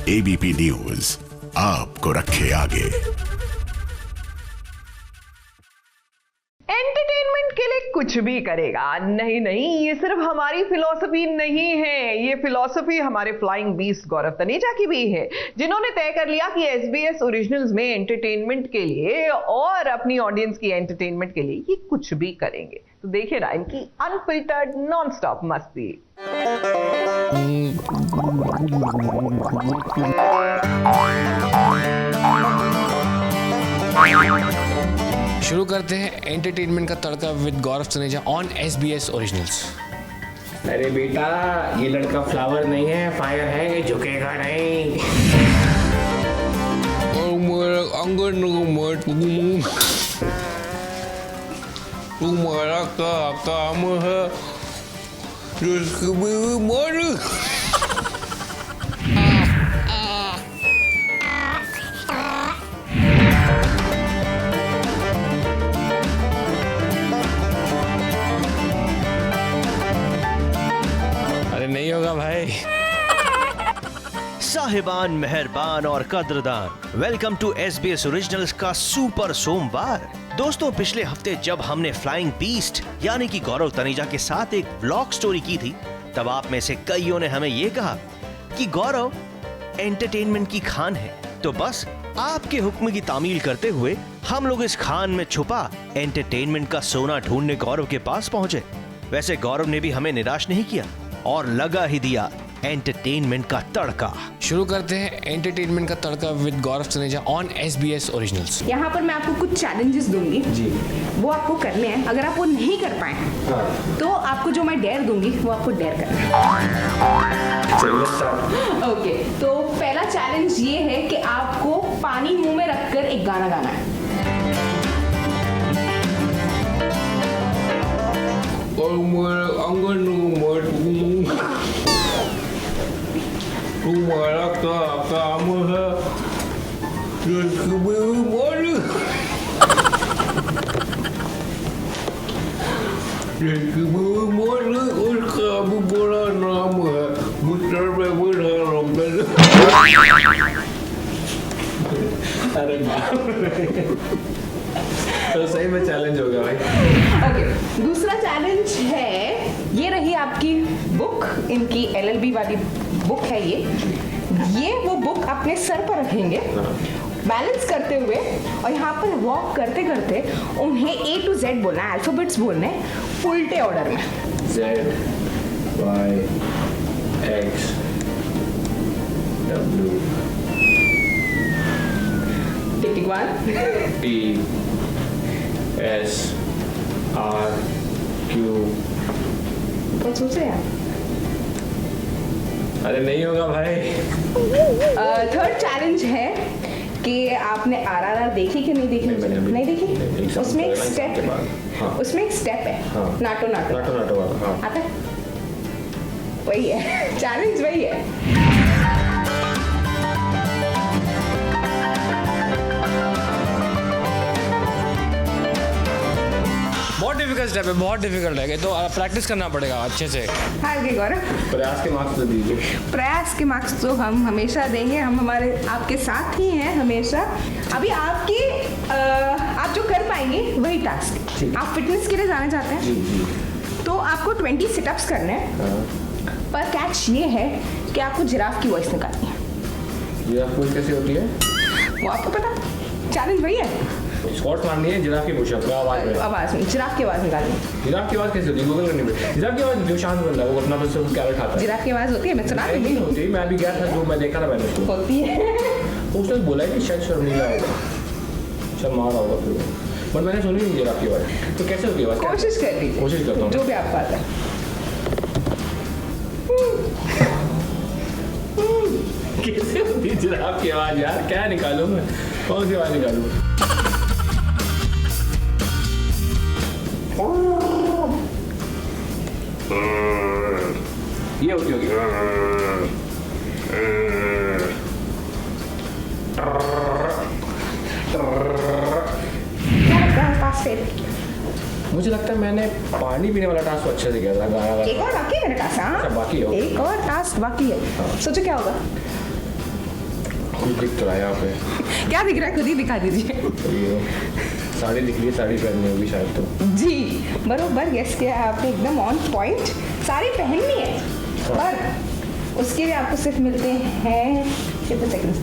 ABP news आपको रखे आगे। एंटरटेनमेंट के लिए कुछ भी करेगा। नहीं, ये सिर्फ हमारी फिलॉसफी नहीं है, ये फिलॉसफी हमारे फ्लाइंग बीस्ट गौरव तनेजा की भी है, जिन्होंने तय कर लिया कि SBS ओरिजिनल्स में एंटरटेनमेंट के लिए और अपनी ऑडियंस की एंटरटेनमेंट के लिए ये कुछ भी करेंगे। तो देखिए ना इनकी अनफिल्टर्ड नॉन स्टॉप मस्ती। शुरू करते हैं एंटरटेनमेंट का तड़का with Gaurav Taneja on SBS originals. अरे बेटा, ये लड़का फ्लावर नहीं है, फायर है, ये झुकेगा नहीं। तुम्हारा क्या काम है? अरे नहीं होगा भाई। साहिबान, मेहरबान और कद्रदान, वेलकम टू SBS ओरिजिनल्स का सुपर सोमवार। दोस्तों, पिछले हफ्ते जब हमने फ्लाइंग बीस्ट यानी कि गौरव तनेजा के साथ एक व्लॉग स्टोरी की थी, तब आप में से कईयों ने हमें ये कहा कि गौरव एंटरटेनमेंट की खान है। तो बस आपके हुक्म की तामील करते हुए हम लोग इस खान में छुपा एंटरटेनमेंट का सोना ढूंढने गौरव के पास पहुंचे। वैसे गौरव ने भी हमें निराश नहीं किया और लगा ही दिया एंटरटेनमेंट का तड़का। शुरू करते हैं एंटरटेनमेंट का तड़का with Gaurav Taneja on SBS originals. यहाँ पर मैं आपको कुछ चैलेंजेस दूंगी जी, वो आपको करने हैं। अगर आप वो नहीं कर पाए तो आपको जो मैं डेयर दूंगी वो आपको डेयर करना है। ओके, तो पहला चैलेंज ये है कि आपको पानी मुंह में रखकर एक गाना गाना है। तो सही में चैलेंज होगा भाई। ओके, दूसरा चैलेंज है, ये रही आपकी बुक, इनकी LLB वाली बुक है ये वो बुक अपने सर पर रखेंगे बैलेंस करते हुए, और यहाँ पर वॉक करते करते उन्हें A to Z बोलना है, अल्फाबेट्स बोलने हैं उल्टे ऑर्डर में। Z Y X W टिक 1 T S R Q। तो सोचे यार, अरे नहीं होगा भाई। थर्ड चैलेंज है कि आपने RRR देखी कि नहीं देखी? नहीं देखी? उसमें एक स्टेप है, उसमें एक स्टेप है, नाटो नाटो नाटो नाटो वाला। हाँ, आता है? वही है चैलेंज, वही है। बहुत डिफिकल्ट स्टेप है, बहुत डिफिकल्ट है, तो प्रैक्टिस करना पड़ेगा अच्छे से। हाँ गौरव, प्रयास के मार्क्स तो दीजिए। प्रयास के मार्क्स तो हम हमेशा देंगे, हम हमारे आपके साथ ही हैं हमेशा। अभी आपकी आप जो कर पाएंगे वही टास्क। आप फिटनेस के लिए जाना चाहते हैं तो आपको 20 सिटअप्स करने हैं, पर कैच ये है कि आपको जिराफ की वॉइस निकालनी है। जिराफ वॉइस कैसे होती है वो आपको पता, चैलेंज वही है। स्क्वाट्स मारनी है जिराफ की पुशअप आवाज में जिराफ की आवाज निकालनी है। जिराफ की आवाज कैसे होती है? गूगल करनी पड़ेगी। जिराफ की आवाज जो शांत बंदा है वो अपना बस कैरेट खाता है। जिराफ की आवाज होती है, मैं सुना नहीं होती, मैं अभी गया था जो मैं देखा था मैंने उसको। होती है उसने बोला है कि शायद शर्मीला होगा, शर्मा रहा होगा फिर, बट मैंने सुनी नहीं जिराफ की आवाज। तो कैसे होती है आवाज? कोशिश कर लीजिए, कोशिश करता हूँ जो भी आपको आता है। कैसे होती है जिराफ की आवाज यार? क्या निकालूं मैं, कौन सी आवाज निकालूं? ये होती होगी। मुझे लगता है मैंने पानी पीने वाला टास्क अच्छे से किया था। गाना एक और बाकी है मेरा टास्क। हाँ, बाकी है, एक और टास्क बाकी है। सोचो क्या होगा? कुछ दिख तो रहा है यहाँ पे। क्या दिख रहा है खुद ही दिखा दीजिए। साड़ी दिख रही है, साड़ी पहननी होगी शायद। तो जी बरोबर गेस किया आपने, एकदम ऑन पॉइंट। साड़ी पहननी है पर उसके लिए आपको सिर्फ मिलते हैं 50 सेकंड्स।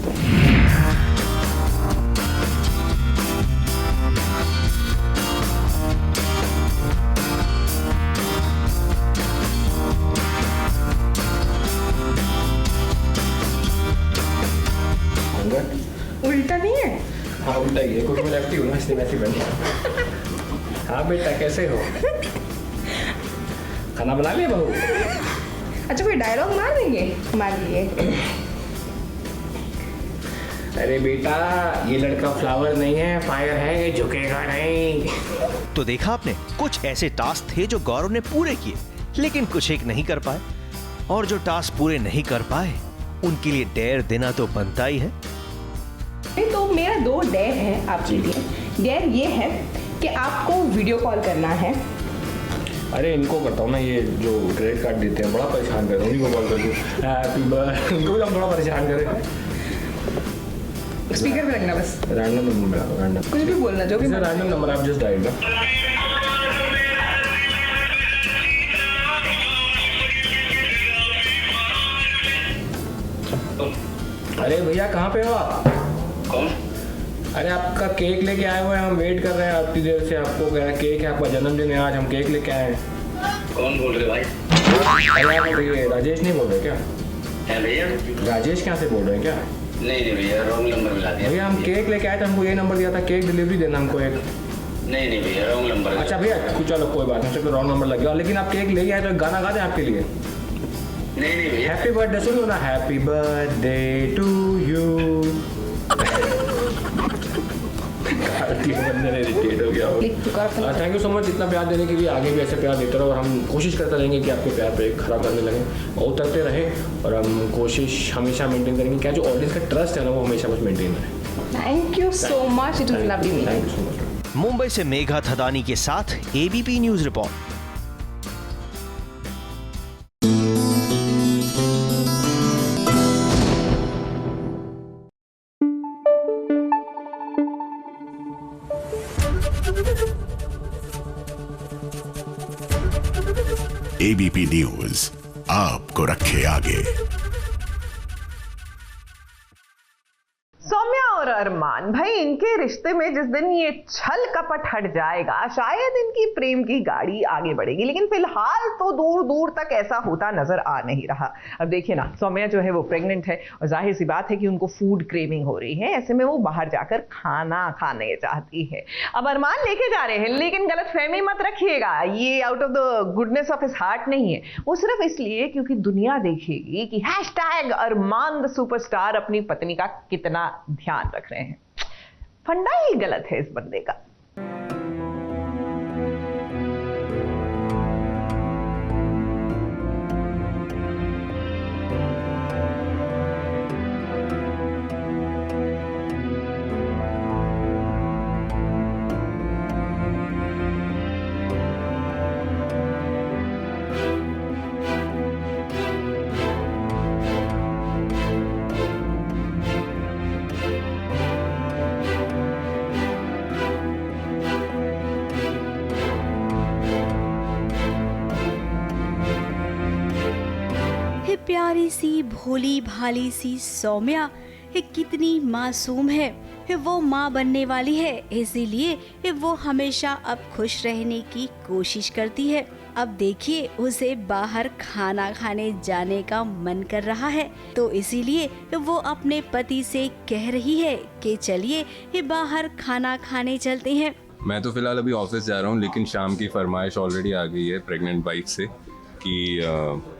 उल्टा नहीं है? हाँ उल्टा ही है, क्योंकि मैं लेफ्टी हूँ ना, इसलिए वैसे बनी। हाँ बेटा कैसे हो? खाना बना लिया बहू? अच्छा कोई डायलॉग मार देंगे? मार लिए। अरे बेटा ये लड़का फ्लावर नहीं है, फायर है, ये झुकेगा नहीं। तो देखा आपने, कुछ ऐसे टास्क थे जो गौरव ने पूरे किए, लेकिन कुछ एक नहीं कर पाए, और जो टास्क पूरे नहीं कर पाए उनके लिए डेयर देना तो बनता ही है। तो मेरा 2 डेयर है आपके लिए। डेयर ये है कि आपको वीडियो कॉल करना है। अरे इनको करता हूँ ना, ये जो क्रेडिट कार्ड देते हैं बड़ा परेशान कर रहे हैं, उन्हीं को कॉल कर दूँ हैप्पी बर्थडे, उनको भी हम बड़ा परेशान करें। स्पीकर पे रखना बस, रैंडम नंबर, रैंडम कुछ भी बोलना, जो भी रैंडम नंबर आप जस्ट डायल ना। अरे भैया कहाँ पे हो आप? कौन? अरे आपका केक लेके आए हुए हैं, हम वेट कर रहे हैं इतनी देर से। आपको क्या केक है, आपका जन्मदिन है आज, हम केक लेके आए हैं। कौन बोल रहे भाई? अरे आप ये राजेश नहीं बोल रहे क्या? है भैया? राजेश कहाँ से बोल रहे हैं क्या? नहीं भैया, रॉन्ग नंबर मिला दिया। भैया हम केक लेके आए थे, हमको ये नंबर दिया था, केक डिलीवरी देना हमको एक। नहीं भैया, रॉन्ग नंबर। अच्छा भैया चलो कोई बात नहीं, रॉन्ग नंबर लग गया, लेकिन आप केक ले आए तो गाना गा दें आपके लिए। नहीं भैया। हैप्पी बर्थडे सुन लो ना, happy birthday to you. Thank you so much इतना प्यार देने के लिए। आगे भी ऐसे प्यार देते रहो और हम कोशिश करते रहेंगे कि आपके प्यार पे खरा करने लगे और उतरते रहे, और हम कोशिश हमेशा मेंटेन करेंगे। क्या जो ऑडियंस का ट्रस्ट है ना, वो हमेशा बस मेंटेन रहे। Thank you so much, it was lovely meeting. Thank you so much. Mumbai से मेघा थदानी के साथ ABP news report. ABP news आपको रखे आगे। सौम्या और अरमान भाई, इनके रिश्ते में जिस दिन ये छल कपट हट जाएगा, शायद इनकी प्रेम की गाड़ी आगे बढ़ेगी। लेकिन फिलहाल तो दूर दूर तक ऐसा होता नजर आ नहीं रहा। अब देखिए ना, सौम्या जो है वो प्रेग्नेंट है और जाहिर सी बात है कि उनको फूड क्रेविंग हो रही है। ऐसे में वो बाहर जाकर खाना खाने चाहती है। अब अरमान लेके जा रहे हैं, लेकिन गलतफहमी मत रखिएगा, ये out of the goodness of his heart नहीं है। वो सिर्फ इसलिए क्योंकि दुनिया देखेगी कि #अरमान द सुपरस्टार अपनी पत्नी का कितना ध्यान रख रहे हैं। फंडा ही गलत है इस बंदे का। प्यारी सी भोली भाली सी सौम्या कितनी मासूम है। वो माँ बनने वाली है, इसीलिए वो हमेशा अब खुश रहने की कोशिश करती है। अब देखिए उसे बाहर खाना खाने जाने का मन कर रहा है, तो इसीलिए वो अपने पति से कह रही है कि चलिए बाहर खाना खाने चलते हैं। मैं तो फिलहाल अभी ऑफिस जा रहा हूँ, लेकिन शाम की फरमाइश ऑलरेडी आ गई है प्रेग्नेंट वाइफ से कि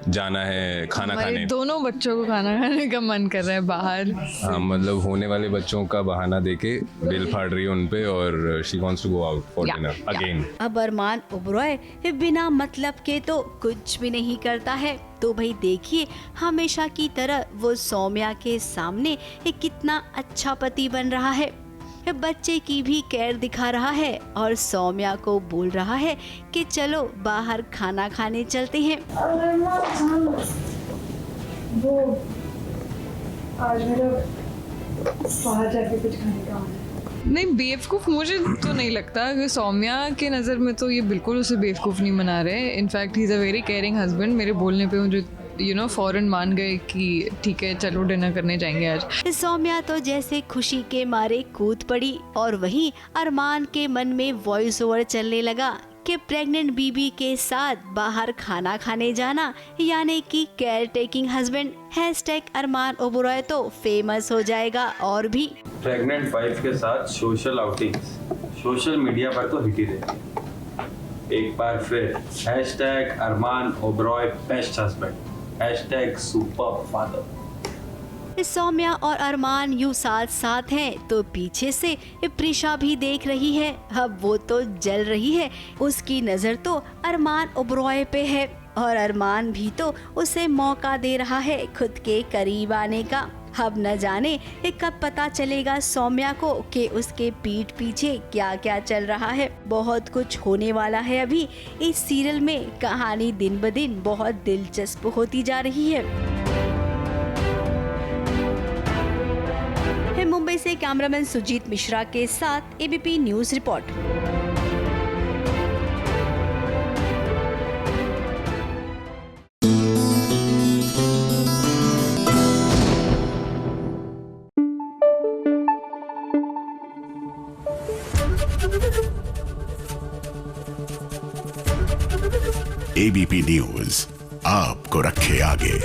जाना है खाना खाने। दोनों बच्चों को खाना खाने का मन कर रहा है बाहर। हाँ, मतलब होने वाले बच्चों का बहाना देके बिल फाड़ रही है उन पे, और she wants to go out for dinner again. अब अरमान ओबरॉय बिना मतलब के तो कुछ भी नहीं करता है, तो भाई देखिए हमेशा की तरह वो सौम्या के सामने कितना अच्छा पति बन रहा है। बच्चे की भी केयर दिखा रहा है और सौम्या को बोल रहा है कि चलो बाहर खाना खाने चलते हैं। वो आज मेरा बाहर जाके कुछ खाने का नहीं, बेवकूफ़ मुझे तो नहीं लगता कि सौम्या के नज़र में तो ये बिल्कुल उसे बेवकूफ़ नहीं मना रहे। In fact he is a very caring husband. मेरे बोलने पे मुझे फौरन मान गए कि ठीक है चलो डिनर करने जाएंगे आज। सौम्या तो जैसे खुशी के मारे कूद पड़ी, और वहीं अरमान के मन में वॉइस ओवर चलने लगा कि प्रेग्नेंट बीबी के साथ बाहर खाना खाने जाना यानी कि केयर टेकिंग हस्बैंड। #अरमान ओबरॉय तो फेमस हो जाएगा। और भी प्रेग्नेंट वाइफ के साथ सोशल आउटिंग्स सोशल मीडिया पर तो हिट ही रहती है। एक बार फिर #Armaan Oberoi best husband, #super father. Saumya और अरमान यूं साथ साथ हैं तो पीछे से प्रिशा भी देख रही है। अब वो तो जल रही है, उसकी नजर तो अरमान ओबरॉय पे है। और अरमान भी तो उसे मौका दे रहा है खुद के करीब आने का। अब न जाने कब पता चलेगा सौम्या को कि उसके पीठ पीछे क्या क्या चल रहा है। बहुत कुछ होने वाला है अभी इस सीरियल में। कहानी दिन ब दिन बहुत दिलचस्प होती जा रही है। मुंबई से कैमरामैन सुजीत मिश्रा के साथ ABP news report. ABP news आपको रखे आगे।